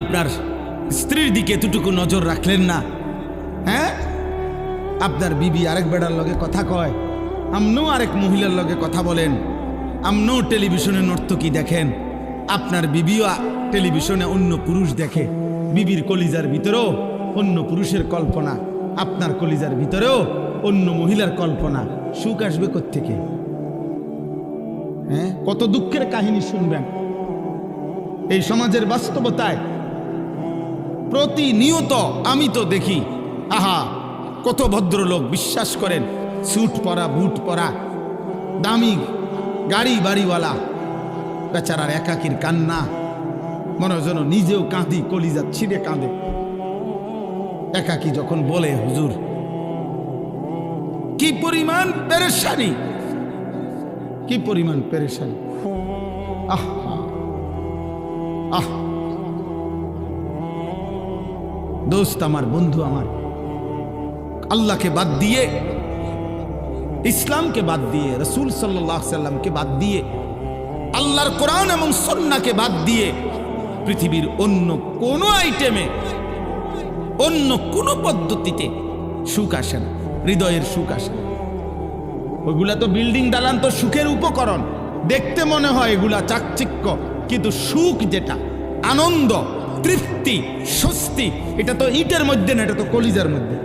আপনার স্ত্রীর দিকে এতটুকু নজর রাখলেন না? হ্যাঁ, আপনার বিবি আরেক বেড়ার লগে কথা কয়, আমনও আরেক মহিলার লগে কথা বলেন, আমনও টেলিভিশনে নর্তকী দেখেন, আপনার বিবিও টেলিভিশনে অন্য পুরুষ দেখে। বিবির কলিজার ভিতরেও অন্য পুরুষের কল্পনা, আপনার কলিজার ভিতরেও অন্য মহিলার কল্পনা। সুখ আসবে কোত্থেকে? হ্যাঁ, কত দুঃখের কাহিনী শুনবেন এই সমাজের বাস্তবতায়। প্রতিনিয়ত আমি তো দেখি, আহা কত ভদ্রলোক বিশ্বাস করেন, স্যুট পরা, বুট পরা, দামি গাড়ি বাড়িওয়ালা, বেচারার একাকির কান্না, মনে হয় যেন নিজেও কাঁদি, কলিজা ছিঁড়ে কাঁদে একাকি যখন বলে, হুজুর কি পরিমাণ পেরেশানি, কি পরিমাণ পেরেশানি। আহ আহ দোস্ত আমার, বন্ধু আমার, আল্লাহকে বাদ দিয়ে, ইসলামকে বাদ দিয়ে, রাসূল সাল্লাল্লাহু আলাইহি সাল্লামকে বাদ দিয়ে, আল্লাহর কোরআন এবং সুন্নাহকে বাদ দিয়ে পৃথিবীর অন্য কোনো আইটেমে, অন্য কোনো পদ্ধতিতে সুখ আসে না, হৃদয়ের সুখ আসে না। ওইগুলা তো বিল্ডিং দালান, তো সুখের উপকরণ, দেখতে মনে হয় এগুলা চাকচিক্য, কিন্তু সুখ যেটা, আনন্দ, তৃপ্তি, স্বস্তি, এটা তো ইটের মধ্যে না, এটা তো কলিজার মধ্যে।